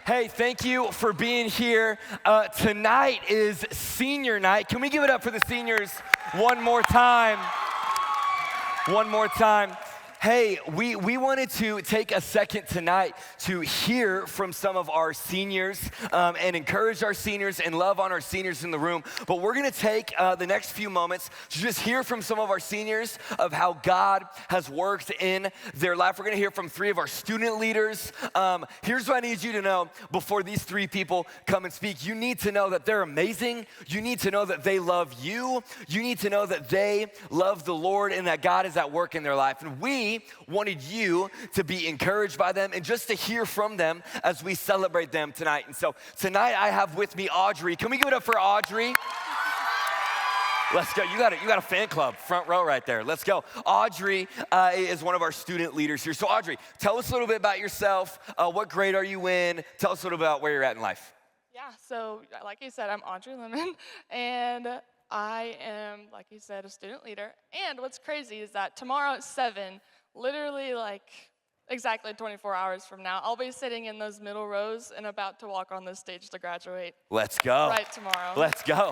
Hey, thank you for being here. Tonight is senior night. Can we give it up for the seniors one more time? One more time. Hey, we wanted to take a second tonight to hear from some of our seniors and encourage our seniors and love on our seniors in the room. But we're going to take the next few moments to just hear from some of our seniors of how God has worked in their life. We're going to hear from 3 of our student leaders. Here's what I need you to know before these 3 people come and speak. You need to know that they're amazing. You need to know that they love you. You need to know that they love the Lord and that God is at work in their life. And we wanted you to be encouraged by them and just to hear from them as we celebrate them tonight. And so tonight I have with me Audrey. Can we give it up for Audrey? Let's go. You got a fan club, front row right there. Let's go. Audrey is one of our student leaders here. So Audrey, tell us a little bit about yourself. What grade are you in? Tell us a little bit about where you're at in life. Yeah, so like you said, I'm Audrey Lemon, and I am, like you said, a student leader. And what's crazy is that tomorrow at 7, literally like exactly 24 hours from now, I'll be sitting in those middle rows and about to walk on this stage to graduate. Let's go. Right tomorrow. Let's go.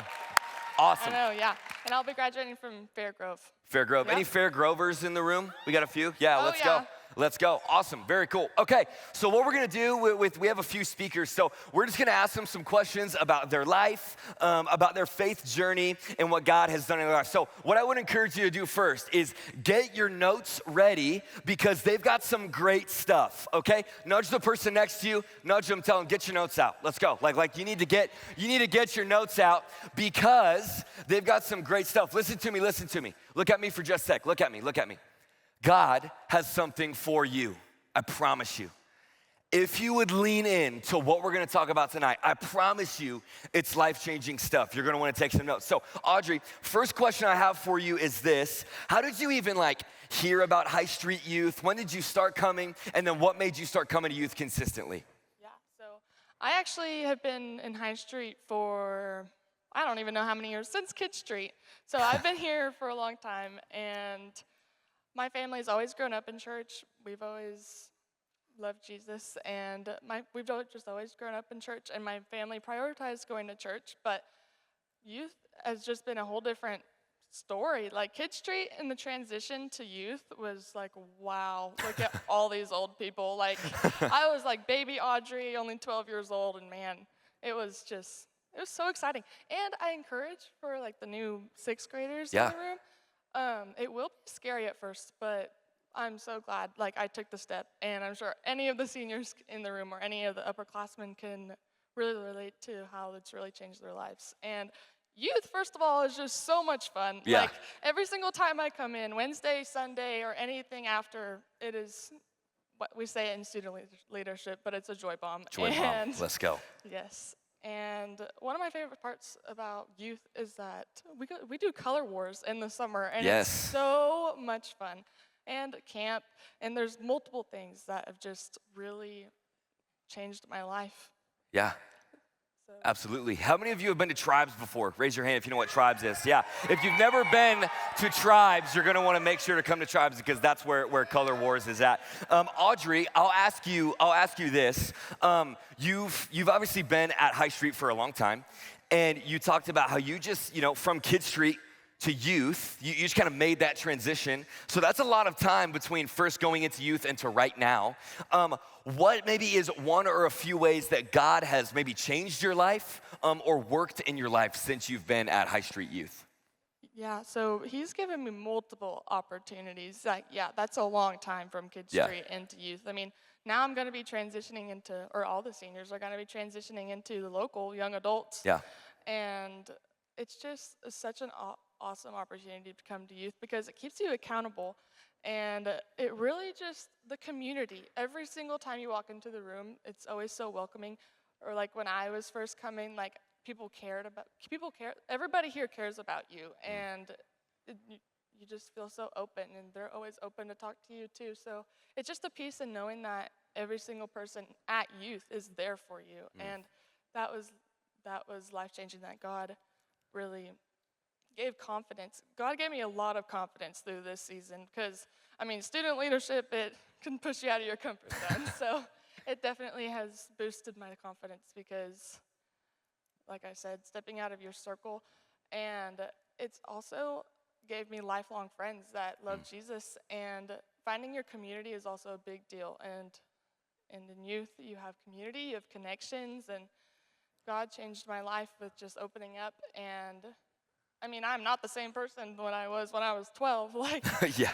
Awesome. I know, yeah. And I'll be graduating from Fairgrove. Fairgrove. Yeah. Any Fairgrovers in the room? We got a few? Yeah, Oh, let's yeah. go. Let's go. Awesome. Very cool. Okay, so what we're going to do we have a few speakers. So we're just going to ask them some questions about their life, about their faith journey, and what God has done in their life. So what I would encourage you to do first is get your notes ready because they've got some great stuff, okay? Nudge the person next to you, nudge them, tell them, get your notes out. Let's go. Like you need to get your notes out because they've got some great stuff. Listen to me. Look at me for just a sec. Look at me. God has something for you, I promise you. If you would lean in to what we're gonna talk about tonight, I promise you it's life-changing stuff. You're gonna wanna take some notes. So Audrey, first question I have for you is this. How did you even hear about High Street Youth? When did you start coming? And then what made you start coming to youth consistently? Yeah, so I actually have been in High Street for, I don't even know how many years, since Kid Street. So I've been here for a long time, and my family's always grown up in church. We've always loved Jesus, and we've just always grown up in church, and my family prioritized going to church, but youth has just been a whole different story. Like Kid Street and the transition to youth was like, wow, look at all these old people. Like I was like baby Audrey, only 12 years old, and man, it was so exciting. And I encourage for the new 6th graders in the room. It will be scary at first, but I'm so glad I took the step, and I'm sure any of the seniors in the room or any of the upperclassmen can really relate to how it's really changed their lives. And youth, first of all, is just so much fun. Yeah. Every single time I come in, Wednesday, Sunday, or anything after, it is what we say in student leadership, but it's a joy bomb. Bomb. Let's go. Yes. And one of my favorite parts about youth is that we do color wars in the summer, and Yes. It's so much fun. And camp, and there's multiple things that have just really changed my life. Yeah. So. Absolutely. How many of you have been to Tribes before? Raise your hand if you know what Tribes is. Yeah. If you've never been to Tribes, you're going to want to make sure to come to Tribes because that's where Color Wars is at. Audrey, I'll ask you this. You've obviously been at High Street for a long time, and you talked about how you just, from Kid Street to youth, you just kind of made that transition. So that's a lot of time between first going into youth and to right now. What maybe is one or a few ways that God has maybe changed your life or worked in your life since you've been at High Street Youth? Yeah, so he's given me multiple opportunities. That's a long time from Kid Street into youth. I mean, now I'm going to be transitioning into, or all the seniors are going to be transitioning into the local young adults. Yeah. And it's just such an awesome opportunity to come to youth because it keeps you accountable, and it really just, the community, every single time you walk into the room, it's always so welcoming. Or when I was first coming, people care, everybody here cares about you, and you just feel so open, and they're always open to talk to you too. So it's just a peace in knowing that every single person at youth is there for you, and that was life-changing, that God really gave confidence. God gave me a lot of confidence through this season because, student leadership, it can push you out of your comfort zone. So It definitely has boosted my confidence because, like I said, stepping out of your circle, and it's also gave me lifelong friends that love Jesus, and finding your community is also a big deal. And in youth, you have community, you have connections, and God changed my life with just opening up. And I mean, I'm not the same person when I was 12. Like, Yeah.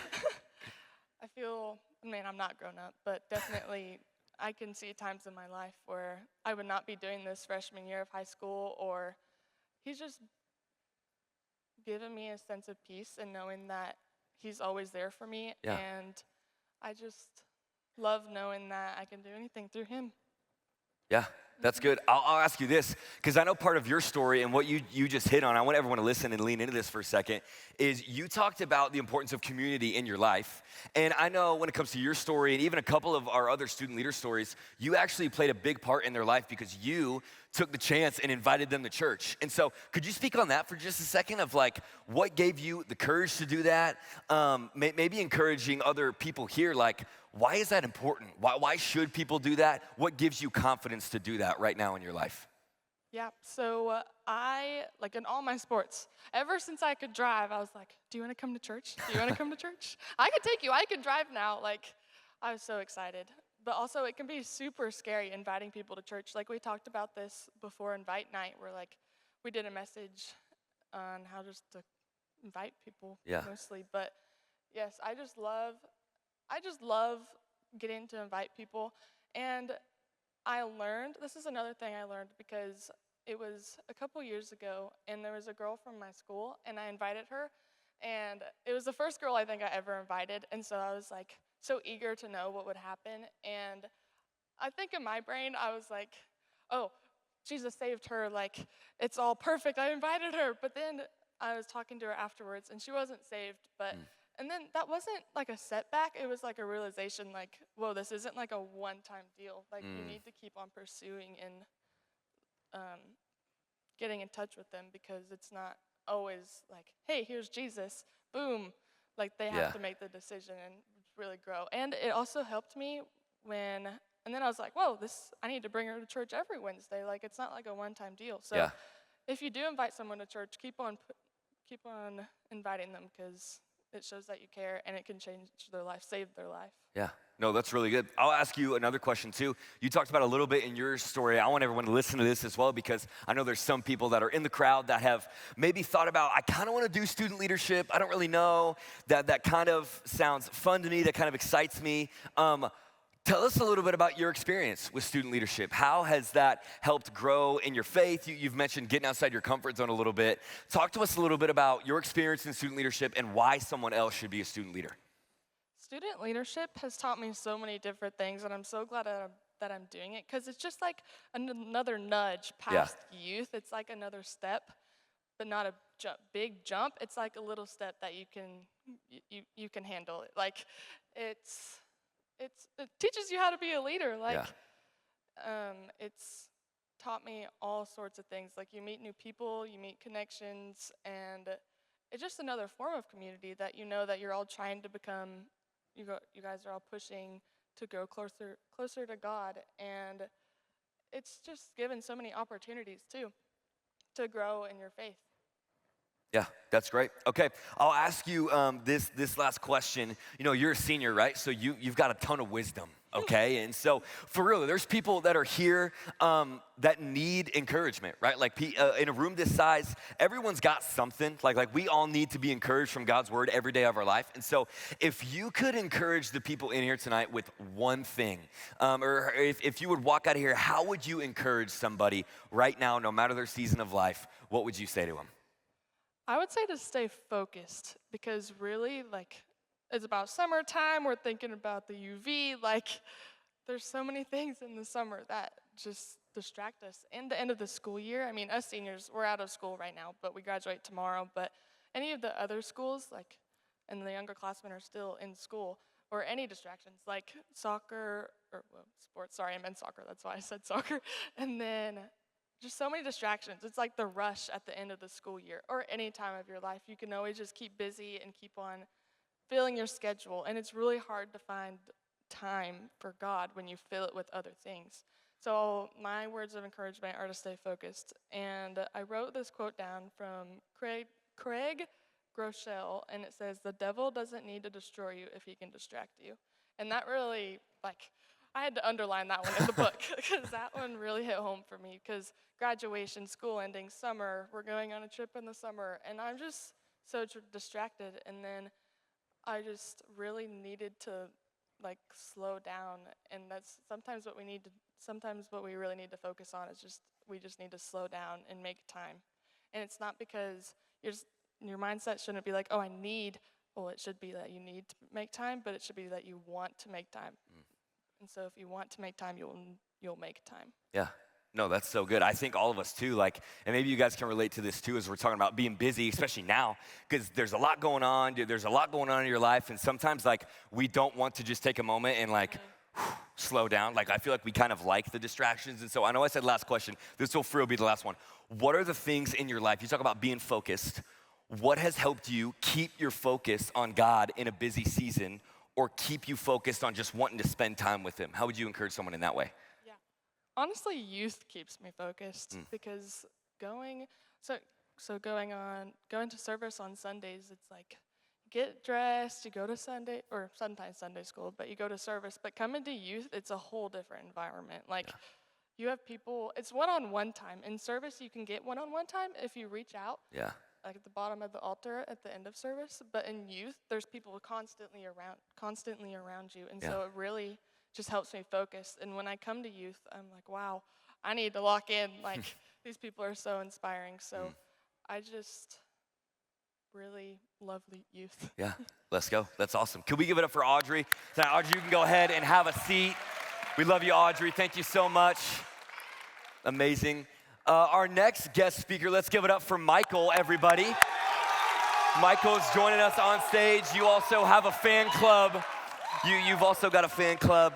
I feel, I mean, I'm not grown up, but definitely I can see times in my life where I would not be doing this freshman year of high school, or He's just given me a sense of peace and knowing that He's always there for me. Yeah. And I just love knowing that I can do anything through Him. Yeah, that's good. I'll ask you this, because I know part of your story and what you just hit on, I want everyone to listen and lean into this for a second, is you talked about the importance of community in your life. And I know when it comes to your story and even a couple of our other student leader stories, you actually played a big part in their life because you took the chance and invited them to church. And so could you speak on that for just a second of like what gave you the courage to do that? Maybe encouraging other people here, like, why is that important? Why should people do that? What gives you confidence to do that right now in your life? Yeah, so I, like in all my sports, ever since I could drive, I was like, do you want to come to church? Do you want to come to church? I could take you. I can drive now. Like, I was so excited. But also, it can be super scary inviting people to church. Like, we talked about this before Invite Night, where, like, we did a message on how just to invite people Yeah. mostly. But yes, I just love getting to invite people. And I learned, this is another thing I learned because it was a couple years ago, and there was a girl from my school, and I invited her, and it was the first girl I think I ever invited, and so I was like so eager to know what would happen, and I think in my brain I was like, oh, Jesus saved her, like it's all perfect, I invited her, but then I was talking to her afterwards, and she wasn't saved, but and then that wasn't like a setback, it was like a realization like, whoa, this isn't like a one-time deal. Like you need to keep on pursuing and um, getting in touch with them because it's not always like, hey, here's Jesus, boom. Like they have Yeah. to make the decision and really grow. And it also helped me when, and then I was like, whoa, I need to bring her to church every Wednesday. Like it's not like a one-time deal. So Yeah. if you do invite someone to church, keep on inviting them because it shows that you care and it can change their life, save their life. Yeah, no, that's really good. I'll ask you another question too. You talked about a little bit in your story. I want everyone to listen to this as well because I know there's some people that are in the crowd that have maybe thought about, I kind of want to do student leadership. I don't really know. That kind of sounds fun to me. That kind of excites me. Tell us a little bit about your experience with student leadership. How has that helped grow in your faith? You've mentioned getting outside your comfort zone a little bit. Talk to us a little bit about your experience in student leadership and why someone else should be a student leader. Student leadership has taught me so many different things, and I'm so glad that I'm doing it because it's just like another nudge past youth. It's like another step, but not a big jump. It's like a little step that you can handle it. Like it teaches you how to be a leader. Like it's taught me all sorts of things. Like you meet new people, you meet connections, and it's just another form of community that you know that you're all trying to become. You guys are all pushing to go closer to God, and it's just given so many opportunities too to grow in your faith. Yeah, that's great. Okay, I'll ask you this last question. You know, you're a senior, right? So you've got a ton of wisdom, okay? And so for real, there's people that are here that need encouragement, right? Like in a room this size, everyone's got something. Like we all need to be encouraged from God's word every day of our life. And so if you could encourage the people in here tonight with one thing, or if you would walk out of here, how would you encourage somebody right now, no matter their season of life? What would you say to them? I would say to stay focused because really, like, it's about summertime. We're thinking about the UV. Like, there's so many things in the summer that just distract us. And the end of the school year, I mean, us seniors, we're out of school right now, but we graduate tomorrow. But any of the other schools, like, and the younger classmen are still in school, or any distractions, like soccer, or well, sports, sorry, I meant soccer. That's why I said soccer. And then just so many distractions. It's like the rush at the end of the school year or any time of your life. You can always just keep busy and keep on filling your schedule. And it's really hard to find time for God when you fill it with other things. So my words of encouragement are to stay focused. And I wrote this quote down from Craig Groeschel, and it says, "The devil doesn't need to destroy you if he can distract you." And that really, I had to underline that one in the book because that one really hit home for me because graduation, school ending, summer, we're going on a trip in the summer, and I'm just so distracted. And then I just really needed to slow down, and that's sometimes what we really need to focus on is we just need to slow down and make time. And it's not because your mindset shouldn't be like, oh, it should be that you need to make time, but it should be that you want to make time. And so if you want to make time, you'll make time. Yeah. No, that's so good. I think all of us too, and maybe you guys can relate to this too as we're talking about being busy, especially now, because there's a lot going on. There's a lot going on in your life, and sometimes we don't want to just take a moment and slow down. I feel like we kind of like the distractions. And so I know I said last question. This will be the last one. What are the things in your life? You talk about being focused. What has helped you keep your focus on God in a busy season or keep you focused on just wanting to spend time with him? How would you encourage someone in that way? Yeah. Honestly, youth keeps me focused because going to service on Sundays, it's get dressed, you go to Sunday, or sometimes Sunday school, but you go to service. But coming to youth, it's a whole different environment. You have people, it's one-on-one time. In service, you can get one-on-one time if you reach out. Yeah. At the bottom of the altar at the end of service. But in youth, there's people constantly around you. And so it really just helps me focus. And when I come to youth, I'm like, wow, I need to lock in. These people are so inspiring. So I just really love the youth. Yeah, let's go. That's awesome. Can we give it up for Audrey? Audrey, you can go ahead and have a seat. We love you, Audrey. Thank you so much. Amazing. Our next guest speaker, let's give it up for Michael, everybody. Michael's joining us on stage. You also have a fan club. You've also got a fan club.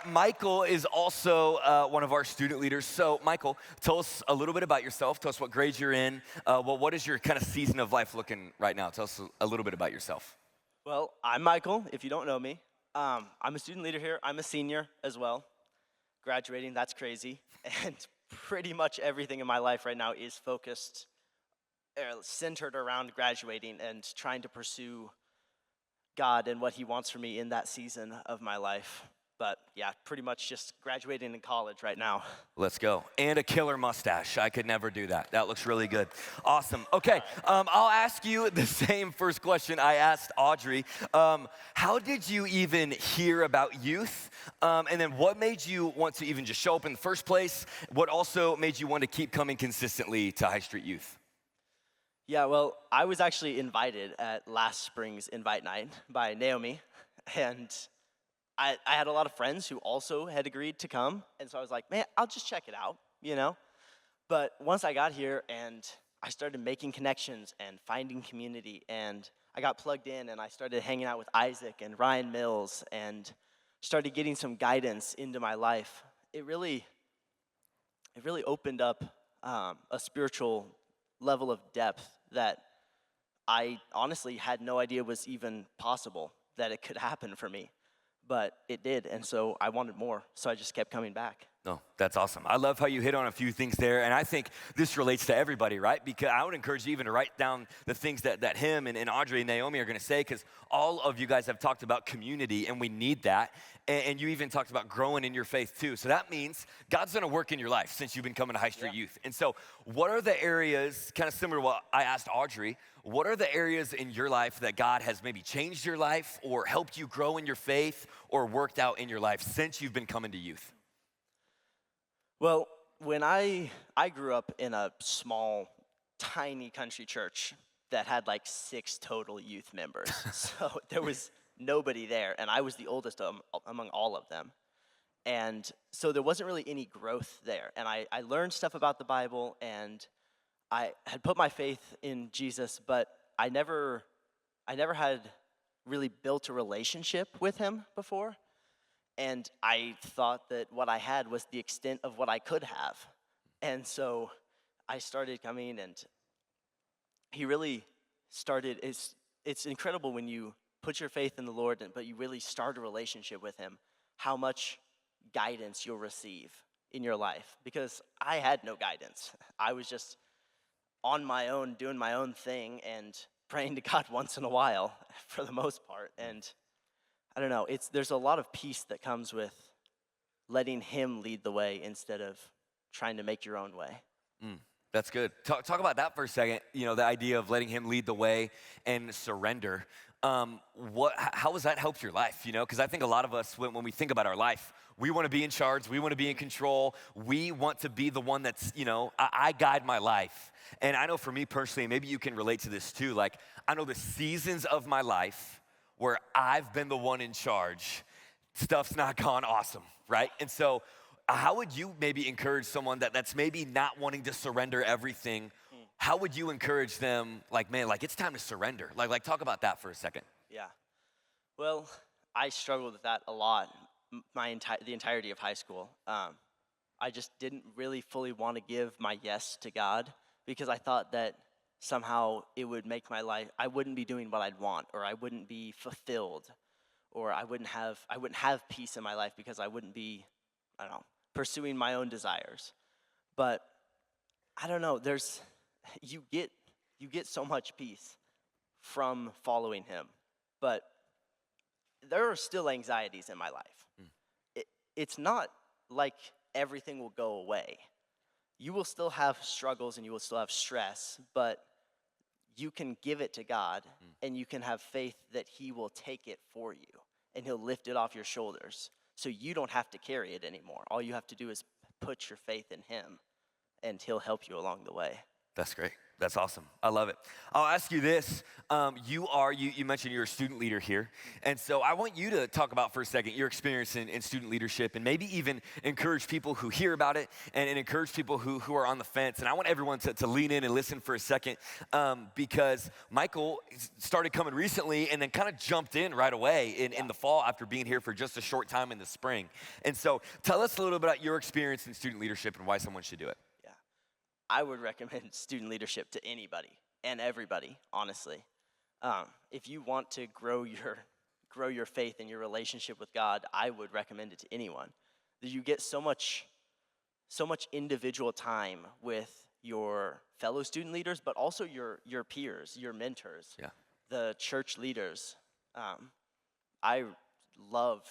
Michael is also one of our student leaders. So, Michael, tell us a little bit about yourself. Tell us what grade you're in. What is your kind of season of life looking right now? Tell us a little bit about yourself. Well, I'm Michael, if you don't know me. I'm a student leader here. I'm a senior as well. Graduating, that's crazy. And pretty much everything in my life right now is focused, centered around graduating and trying to pursue God and what he wants for me in that season of my life. But yeah, pretty much just graduating in college right now. Let's go. And a killer mustache. I could never do that. That looks really good. Awesome. Okay, I'll ask you the same first question I asked Audrey. How did you even hear about youth? And then what made you want to even just show up in the first place? What also made you want to keep coming consistently to High Street Youth? Yeah, well, I was actually invited at last spring's invite night by Naomi, and I had a lot of friends who also had agreed to come, and so I was like, man, I'll just check it out, But once I got here and I started making connections and finding community, and I got plugged in and I started hanging out with Isaac and Ryan Mills and started getting some guidance into my life, it really opened up a spiritual level of depth that I honestly had no idea was even possible, that it could happen for me. But it did, and so I wanted more, so I just kept coming back. No, that's awesome. I love how you hit on a few things there, and I think this relates to everybody, right? Because I would encourage you even to write down the things that him and Audrey and Naomi are going to say, because all of you guys have talked about community, and we need that, and you even talked about growing in your faith too. So that means God's going to work in your life since you've been coming to High Street Youth. And so what are the areas, kind of similar to what I asked Audrey, what are the areas in your life that God has maybe changed your life or helped you grow in your faith or worked out in your life since you've been coming to youth? Well, when I grew up in a small, tiny country church that had 6 total youth members. So there was nobody there, and I was the oldest among all of them. And so there wasn't really any growth there. And I learned stuff about the Bible, and I had put my faith in Jesus, but I never had really built a relationship with him before. And I thought that what I had was the extent of what I could have. And so I started coming, and he really started, it's incredible when you put your faith in the Lord, but you really start a relationship with him. how much guidance you'll receive in your life. Because I had no guidance. I was just on my own, doing my own thing, and praying to God once in a while, for the most part. And I don't know, there's a lot of peace that comes with letting him lead the way instead of trying to make your own way. That's good. Talk about that for a second. You know, the idea of letting him lead the way and surrender. How has that helped your life? You know, because I think a lot of us, when we think about our life, we want to be in charge. We want to be in control. We want to be the one that's, you know, I guide my life. And I know for me personally, maybe you can relate to this too. Like, I know the seasons of my life where I've been the one in charge, stuff's not gone awesome, right? And so how would you maybe encourage someone that's maybe not wanting to surrender everything? How would you encourage them, like, man, like, it's time to surrender? Like talk about that for a second. Yeah. Well, I struggled with that a lot the entirety of high school. I just didn't really fully want to give my yes to God because I thought that somehow it would make my life, I wouldn't be doing what I'd want, or I wouldn't be fulfilled, or I wouldn't have peace in my life because I wouldn't be, I don't know, pursuing my own desires. But I don't know, you get so much peace from following him. But there are still anxieties in my life. It's not like everything will go away. You will still have struggles and you will still have stress, but you can give it to God and you can have faith that he will take it for you and he'll lift it off your shoulders. So you don't have to carry it anymore. All you have to do is put your faith in him and he'll help you along the way. That's great. That's awesome. I love it. I'll ask you this. You mentioned you're a student leader here. And so I want you to talk about for a second your experience in student leadership and maybe even encourage people who hear about it and encourage people who are on the fence. And I want everyone to lean in and listen for a second because Michael started coming recently and then kind of jumped in right away in the fall after being here for just a short time in the spring. And so tell us a little bit about your experience in student leadership and why someone should do it. I would recommend student leadership to anybody and everybody, honestly. If you want to grow your faith and your relationship with God, I would recommend it to anyone. You get so much individual time with your fellow student leaders, but also your peers, your mentors, the church leaders. I love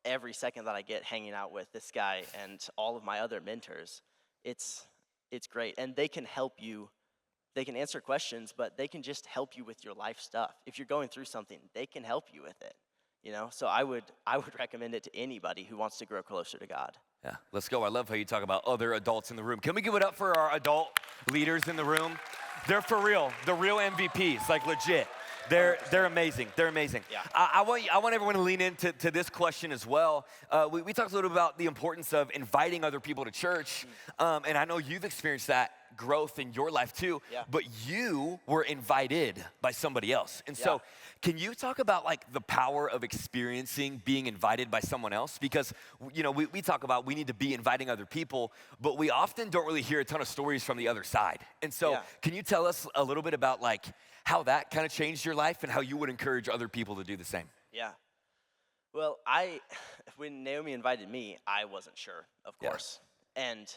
every second that I get hanging out with this guy and all of my other mentors. It's great, and they can help you. They can answer questions, but they can just help you with your life stuff. If you're going through something, they can help you with it, you know? So I would recommend it to anybody who wants to grow closer to God. Yeah, let's go. I love how you talk about other adults in the room. Can we give it up for our adult leaders in the room? They're for real. The real MVPs, like legit. They're amazing. They're amazing. Yeah. I want everyone to lean into this question as well. We talked a little bit about the importance of inviting other people to church, and I know you've experienced that growth in your life too. Yeah. But you were invited by somebody else, and so can you talk about like the power of experiencing being invited by someone else? Because you know we talk about we need to be inviting other people, but we often don't really hear a ton of stories from the other side. And so can you tell us a little bit about like how that kind of changed your life and how you would encourage other people to do the same? Yeah. Well, when Naomi invited me, I wasn't sure, of course. And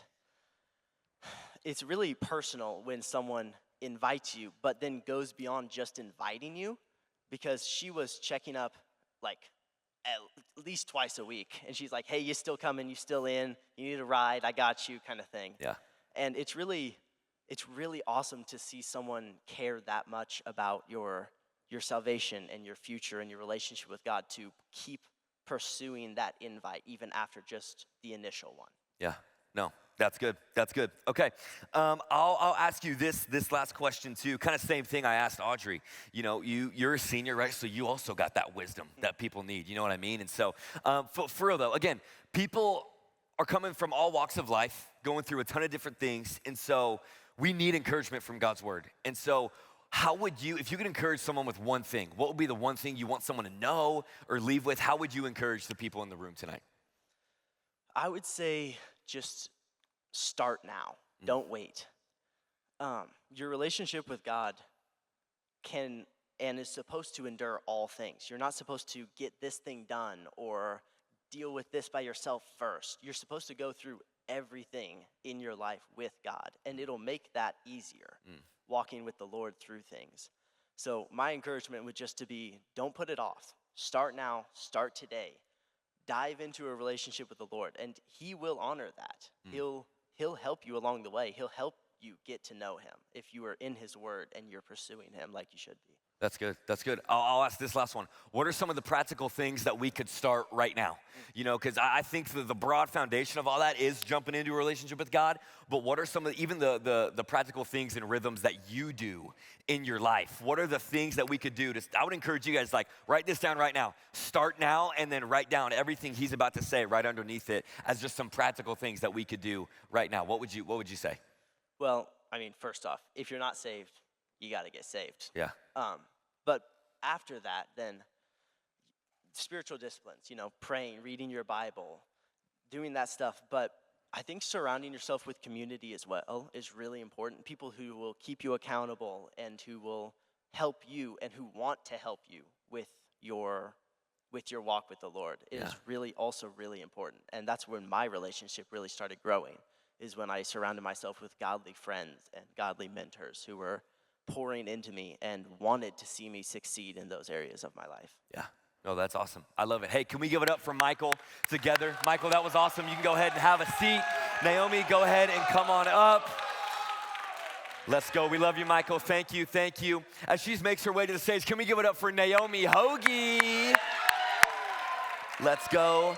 it's really personal when someone invites you, but then goes beyond just inviting you, because she was checking up like at least twice a week. And she's like, hey, you still coming? You still in? You need a ride? I got you, kind of thing. Yeah. And it's really awesome to see someone care that much about your salvation and your future and your relationship with God to keep pursuing that invite even after just the initial one. Yeah, no, that's good. That's good. Okay, I'll ask you this last question too. Kind of same thing I asked Audrey. You know, you're a senior, right? So you also got that wisdom that people need. You know what I mean? And so for real though, again, people are coming from all walks of life, going through a ton of different things, and so we need encouragement from God's word. And so how would you, if you could encourage someone with one thing, what would be the one thing you want someone to know or leave with? How would you encourage the people in the room tonight? I would say just start now. Don't wait. Your relationship with God can and is supposed to endure all things. You're not supposed to get this thing done or deal with this by yourself first. You're supposed to go through everything in your life with God, and it'll make that easier, walking with the Lord through things. So my encouragement would just to be, don't put it off. Start now, start today. Dive into a relationship with the Lord, and he will honor that. He'll help you along the way. He'll help you get to know him if you are in his word and you're pursuing him like you should be. That's good. That's good. I'll ask this last one. What are some of the practical things that we could start right now? You know, because I think the broad foundation of all that is jumping into a relationship with God. But what are some of even the practical things and rhythms that you do in your life? What are the things that we could do? I would encourage you guys, like, write this down right now. Start now and then write down everything he's about to say right underneath it as just some practical things that we could do right now. What would you say? Well, I mean, first off, if you're not saved, you got to get saved. Yeah. But after that, then spiritual disciplines, praying, reading your Bible, doing that stuff. But I think surrounding yourself with community as well is really important. People who will keep you accountable and who will help you and who want to help you with your walk with the Lord is really also really important. And that's when my relationship really started growing, is when I surrounded myself with godly friends and godly mentors who were pouring into me and wanted to see me succeed in those areas of my life. Yeah. No, that's awesome. I love it. Hey, can we give it up for Michael together? Michael, that was awesome. You can go ahead and have a seat. Naomi, go ahead and come on up. Let's go. We love you, Michael. Thank you. Thank you. As she makes her way to the stage, can we give it up for Naomi Hoagie? Let's go.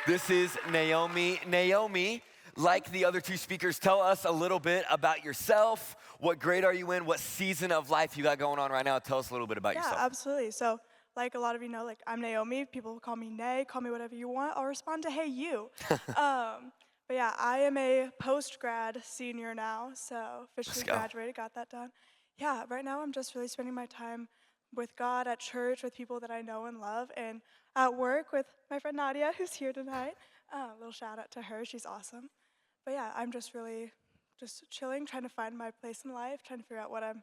This is Naomi. Naomi, like the other two speakers, tell us a little bit about yourself. What grade are you in? What season of life you got going on right now? Tell us a little bit about yourself. Yeah, absolutely. So, like a lot of you know, like I'm Naomi. People call me Nay. Call me whatever you want. I'll respond to hey you. But yeah, I am a post-grad senior now, so officially graduated, got that done. Yeah, right now I'm just really spending my time with God, at church, with people that I know and love, and at work with my friend Nadia, who's here tonight. A little shout out to her, she's awesome. But yeah, I'm just really just chilling, trying to find my place in life, trying to figure out what I'm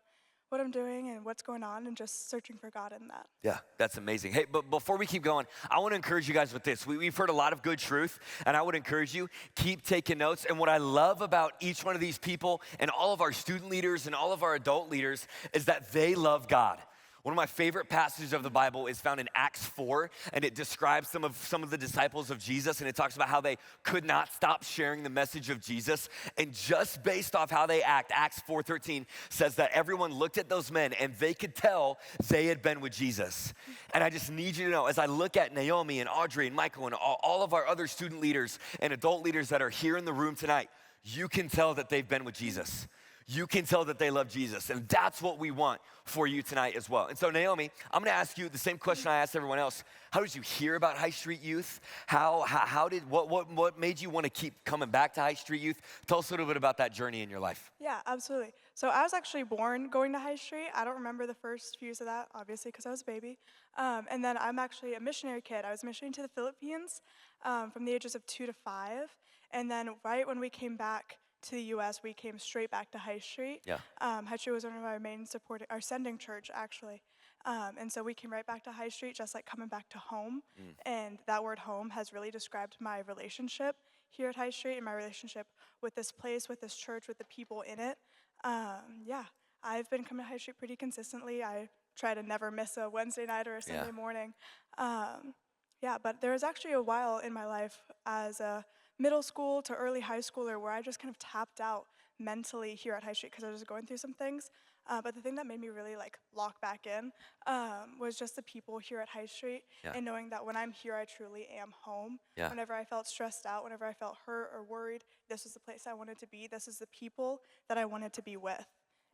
doing and what's going on, and just searching for God in that. Yeah, that's amazing. Hey, but before we keep going, I want to encourage you guys with this. We've heard a lot of good truth, and I would encourage you, keep taking notes. And what I love about each one of these people and all of our student leaders and all of our adult leaders is that they love God. One of my favorite passages of the Bible is found in Acts 4, and it describes some of the disciples of Jesus, and it talks about how they could not stop sharing the message of Jesus. And just based off how they act, Acts 4:13 says that everyone looked at those men and they could tell they had been with Jesus. And I just need you to know, as I look at Naomi and Audrey and Michael and all of our other student leaders and adult leaders that are here in the room tonight, you can tell that they've been with Jesus. You can tell that they love Jesus, and that's what we want for you tonight as well. And so, Naomi, I'm gonna ask you the same question I asked everyone else. How did you hear about High Street Youth? What made you want to keep coming back to High Street Youth? Tell us a little bit about that journey in your life. Yeah, absolutely. So I was actually born going to High Street. I don't remember the first few years of that, obviously, because I was a baby. And then I'm actually a missionary kid. I was missionating to the Philippines from the ages of 2 to 5. And then right when we came back to the U.S., we came straight back to High Street. Yeah. High Street was one of our main our sending church, actually. And so we came right back to High Street, just like coming back to home. And that word home has really described my relationship here at High Street and my relationship with this place, with this church, with the people in it. Yeah, I've been coming to High Street pretty consistently. I try to never miss a Wednesday night or a Sunday morning. Yeah, but there was actually a while in my life as a middle school to early high schooler where I just kind of tapped out mentally here at High Street because I was going through some things. But the thing that made me really lock back in was just the people here at High Street and knowing that when I'm here, I truly am home. Yeah. Whenever I felt stressed out, whenever I felt hurt or worried, this was the place I wanted to be. This is the people that I wanted to be with.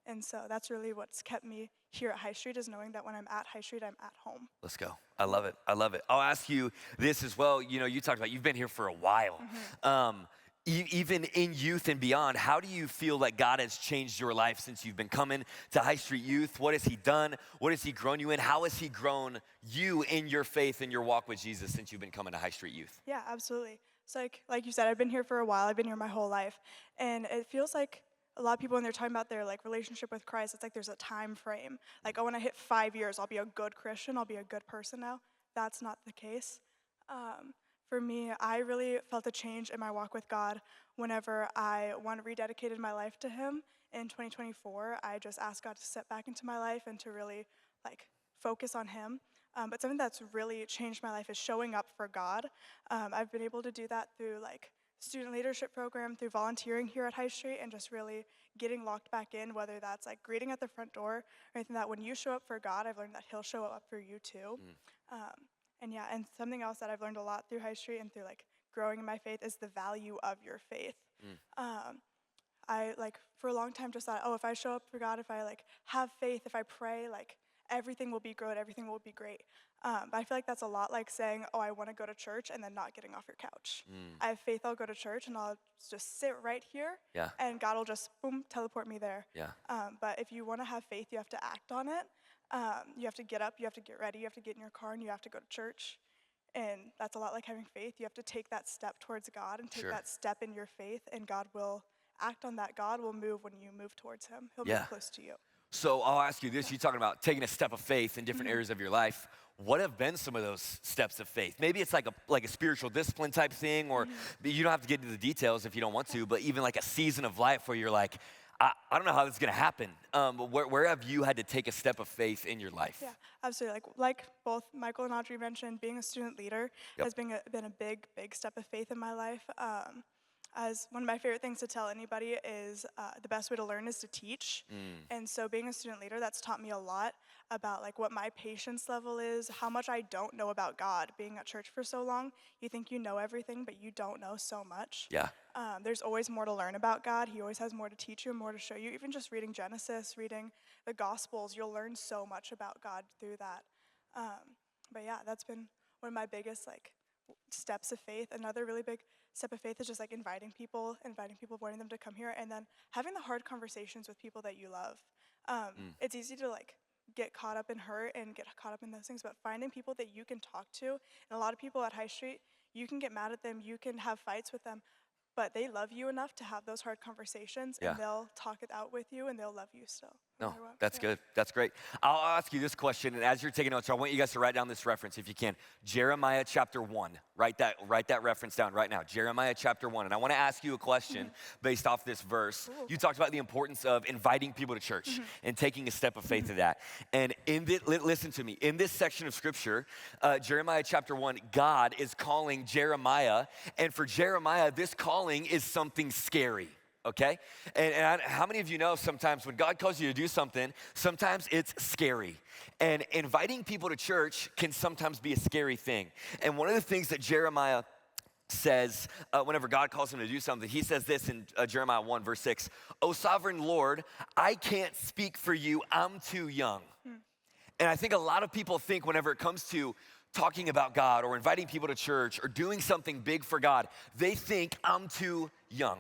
And so that's really what's kept me here at High Street, is knowing that when I'm at High Street, I'm at home. Let's go. I love it. I love it. I'll ask you this as well. You know, you talked about you've been here for a while. Even in youth and beyond, how do you feel like God has changed your life since you've been coming to High Street Youth? What has he done? What has he grown you in? How has he grown you in your faith and your walk with Jesus since you've been coming to High Street Youth? Yeah, absolutely. So like you said, I've been here for a while. I've been here my whole life. And it feels like a lot of people, when they're talking about their relationship with Christ, it's like there's a time frame. Like, oh, when I hit 5 years, I'll be a good Christian. I'll be a good person now. That's not the case. For me, I really felt a change in my walk with God whenever I rededicated my life to Him in 2024. I just asked God to step back into my life and to really like focus on Him. But something that's really changed my life is showing up for God. I've been able to do that through like student leadership program, through volunteering here at High Street, and just really getting locked back in, whether that's like greeting at the front door or anything. That when you show up for God, I've learned that He'll show up for you too. And yeah, and something else that I've learned a lot through High Street and through like growing in my faith is the value of your faith. I like for a long time just thought, oh, if I show up for God, if I like have faith, if I pray, like everything will be good, everything will be great. But I feel like that's a lot like saying, oh, I want to go to church and then not getting off your couch. I have faith, I'll go to church and I'll just sit right here Yeah. and God will just boom, teleport me there. Yeah. But if you want to have faith, you have to act on it. You have to get up, you have to get ready, you have to get in your car and you have to go to church. And that's a lot like having faith. You have to take that step towards God and take Sure. that step in your faith, and God will act on that. God will move when you move towards Him. He'll Yeah. move close to you. So I'll ask you this, you're talking about taking a step of faith in different areas of your life. What have been some of those steps of faith? Maybe it's like a spiritual discipline type thing, or you don't have to get into the details if you don't want to, but even like a season of life where you're like, I don't know how this is gonna happen. Where have you had to take a step of faith in your life? Yeah, absolutely. Like both Michael and Audrey mentioned, being a student leader Yep. has been a big step of faith in my life. As one of my favorite things to tell anybody is the best way to learn is to teach. And so being a student leader, that's taught me a lot about like what my patience level is, how much I don't know about God. Being at church for so long, you think you know everything, but you don't know so much. Yeah. There's always more to learn about God. He always has more to teach you, more to show you. Even just reading Genesis, reading the Gospels, you'll learn so much about God through that. But yeah, that's been one of my biggest like steps of faith. Another really big step of faith is just like inviting people, wanting them to come here, and then having the hard conversations with people that you love. It's easy to like get caught up in hurt and get caught up in those things, but finding people that you can talk to, and a lot of people at High Street, you can get mad at them, you can have fights with them, but they love you enough to have those hard conversations, Yeah. and they'll talk it out with you, and they'll love you still. No, matter what. that's Yeah. good. That's great. I'll ask you this question, and as you're taking notes, I want you guys to write down this reference if you can. Jeremiah chapter 1. Write that reference down right now. Jeremiah chapter 1. And I want to ask you a question based off this verse. You talked about the importance of inviting people to church and taking a step of faith to that. And listen to me. In this section of scripture, Jeremiah chapter 1, God is calling Jeremiah. And for Jeremiah, this calling is something scary. Okay? And how many of you know sometimes when God calls you to do something, sometimes it's scary. And inviting people to church can sometimes be a scary thing. And one of the things that Jeremiah says whenever God calls him to do something, he says this in Jeremiah 1 verse 6, "O sovereign Lord, I can't speak for you, I'm too young." And I think a lot of people think whenever it comes to talking about God or inviting people to church or doing something big for God, they think I'm too young.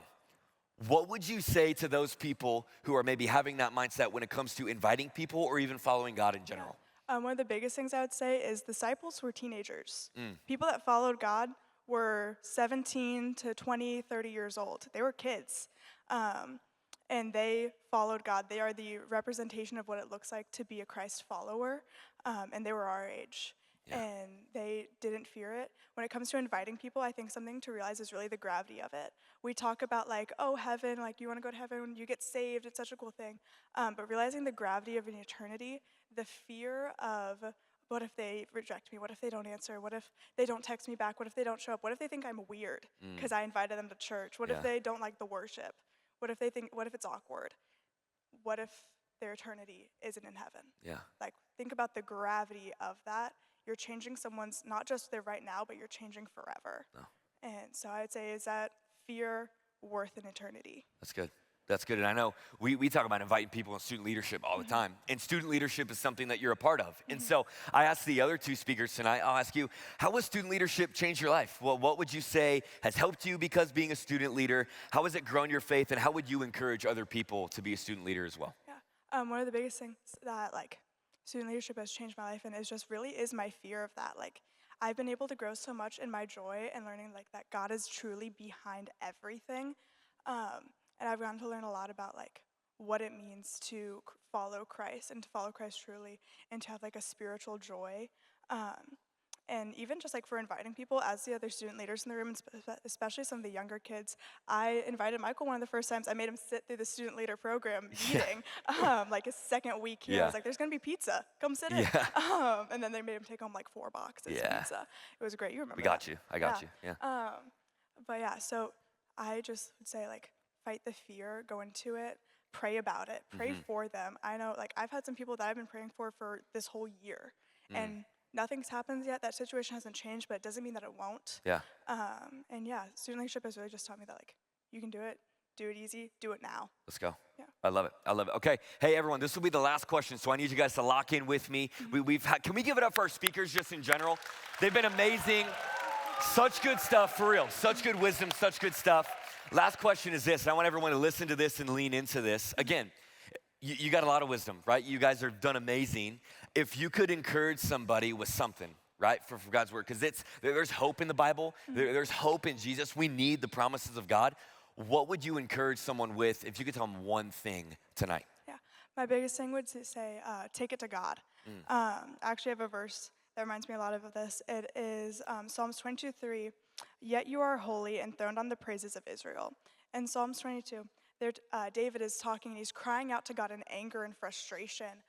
What would you say to those people who are maybe having that mindset when it comes to inviting people or even following God in general? One of the biggest things I would say is disciples were teenagers. People that followed God were 17 to 20, 30 years old. They were kids. And they followed God. They are the representation of what it looks like to be a Christ follower. And they were our age. Yeah. And they didn't fear it. When it comes to inviting people, I think something to realize is really the gravity of it. We talk about like, oh, heaven, like you want to go to heaven when you get saved, it's such a cool thing. But realizing the gravity of an eternity, the fear of what if they reject me? What if they don't answer? What if they don't text me back? What if they don't show up? What if they think I'm weird because I invited them to church? What Yeah. if they don't like the worship? What if it's awkward? What if their eternity isn't in heaven? Yeah. Like, think about the gravity of that. You're changing someone's, not just their right now, but you're changing forever. No. And so I would say, is that fear worth an eternity? That's good. That's good. And I know we talk about inviting people in student leadership all the time. And student leadership is something that you're a part of. And so I asked the other two speakers tonight, I'll ask you, how has student leadership changed your life? Well, what would you say has helped you because being a student leader? How has it grown your faith? And how would you encourage other people to be a student leader as well? Yeah. One of the biggest things that like student leadership has changed my life and is just really is my fear of that. Like, I've been able to grow so much in my joy and learning like that God is truly behind everything. And I've gotten to learn a lot about like what it means to follow Christ and to follow Christ truly and to have like a spiritual joy. And even just like for inviting people, as the other student leaders in the room, and especially some of the younger kids, I invited Michael one of the first times. I made him sit through the student leader program meeting, like his second week here. I was like, there's gonna be pizza, come sit in. And then they made him take home like 4 boxes of pizza. It was great, you remember We got that. you, I got you, yeah. But yeah, so I just would say like, fight the fear, go into it, pray about it, pray for them. I know like I've had some people that I've been praying for this whole year, and nothing's happened yet. That situation hasn't changed, but it doesn't mean that it won't. Yeah. And yeah, student leadership has really just taught me that like, you can do it easy, do it now. Let's go. Yeah. I love it. I love it. Okay. Hey, everyone, this will be the last question, so I need you guys to lock in with me. Can we give it up for our speakers just in general? They've been amazing. Such good stuff, for real. Such good wisdom, such good stuff. Last question is this, and I want everyone to listen to this and lean into this. Again, you got a lot of wisdom, right? You guys have done amazing. If you could encourage somebody with something, right, for God's word, because there's hope in the Bible. There's hope in Jesus. We need the promises of God. What would you encourage someone with if you could tell them one thing tonight? Yeah, my biggest thing would say, take it to God. I actually have a verse that reminds me a lot of this. It is Psalms 22:3. Yet you are holy, enthroned on the praises of Israel. In Psalms 22, there, David is talking, and he's crying out to God in anger and frustration.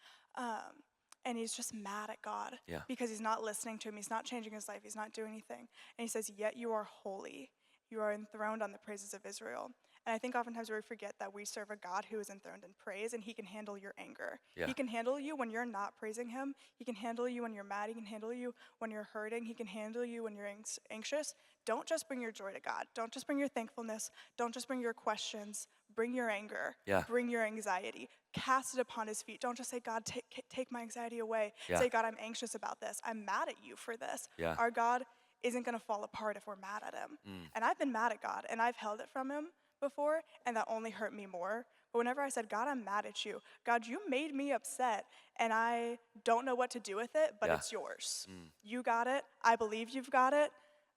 And he's just mad at God because he's not listening to him. He's not changing his life. He's not doing anything. And he says, yet you are holy. You are enthroned on the praises of Israel. And I think oftentimes we forget that we serve a God who is enthroned in praise, and he can handle your anger. Yeah. He can handle you when you're not praising him. He can handle you when you're mad. He can handle you when you're hurting. He can handle you when you're anxious. Don't just bring your joy to God. Don't just bring your thankfulness. Don't just bring your questions. Bring your anger. Yeah. Bring your anxiety. Cast it upon his feet. Don't just say, God, take my anxiety away. Yeah. Say, God, I'm anxious about this. I'm mad at you for this. Yeah. Our God isn't going to fall apart if we're mad at him. And I've been mad at God, and I've held it from him before, and that only hurt me more. But whenever I said, God, I'm mad at you. God, you made me upset, and I don't know what to do with it, but it's yours. You got it. I believe you've got it,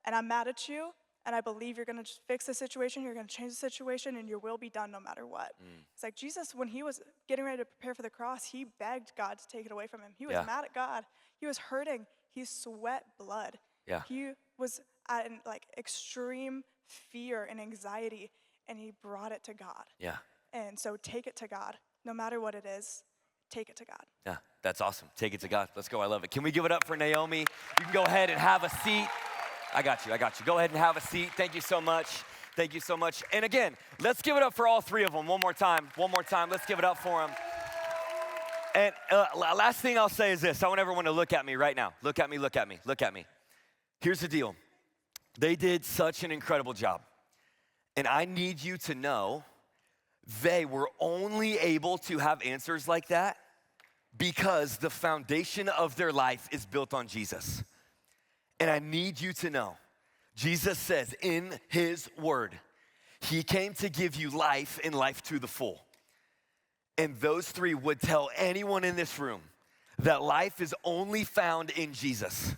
and I'm mad at you, and I believe you're going to fix the situation, you're going to change the situation, and your will be done no matter what. It's like Jesus, when he was getting ready to prepare for the cross, he begged God to take it away from him. He was mad at God. He was hurting. He sweat blood. Yeah. He was at an extreme fear and anxiety, and he brought it to God. Yeah. And so take it to God. No matter what it is, take it to God. Yeah, that's awesome. Take it to God. Let's go. I love it. Can we give it up for Naomi? You can go ahead and have a seat. I got you. Go ahead and have a seat. Thank you so much. Thank you so much. And again, let's give it up for all three of them one more time. Let's give it up for them. And last thing I'll say is this. I want everyone to look at me right now. Look at me. Here's the deal. They did such an incredible job. And I need you to know they were only able to have answers like that because the foundation of their life is built on Jesus. And I need you to know, Jesus says in his word, he came to give you life and life to the full. And those three would tell anyone in this room that life is only found in Jesus.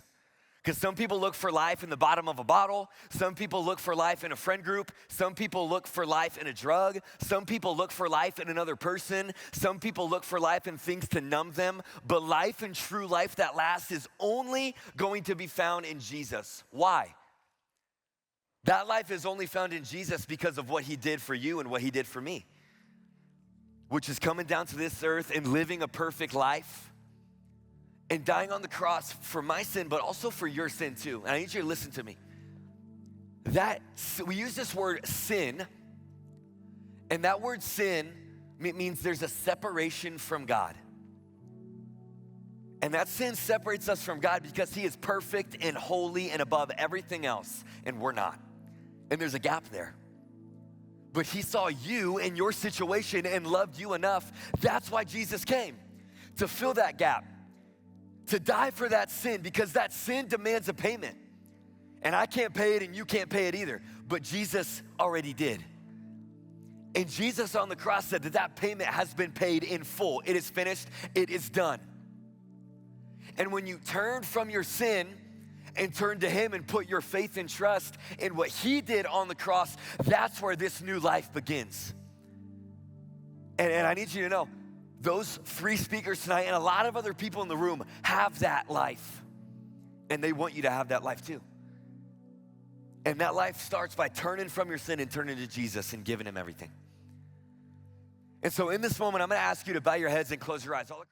Because some people look for life in the bottom of a bottle. Some people look for life in a friend group. Some people look for life in a drug. Some people look for life in another person. Some people look for life in things to numb them. But life and true life that lasts is only going to be found in Jesus. Why? That life is only found in Jesus because of what he did for you and what he did for me, which is coming down to this earth and living a perfect life and dying on the cross for my sin, but also for your sin too. And I need you to listen to me. We use this word sin, and that word sin means there's a separation from God. And that sin separates us from God because he is perfect and holy and above everything else, and we're not. And there's a gap there. But he saw you and your situation and loved you enough. That's why Jesus came, to fill that gap, to die for that sin, because that sin demands a payment. And I can't pay it and you can't pay it either, but Jesus already did. And Jesus on the cross said that payment has been paid in full. It is finished, it is done. And when you turn from your sin and turn to him and put your faith and trust in what he did on the cross, that's where this new life begins. And I need you to know, those three speakers tonight and a lot of other people in the room have that life. And they want you to have that life too. And that life starts by turning from your sin and turning to Jesus and giving him everything. And so in this moment, I'm gonna ask you to bow your heads and close your eyes.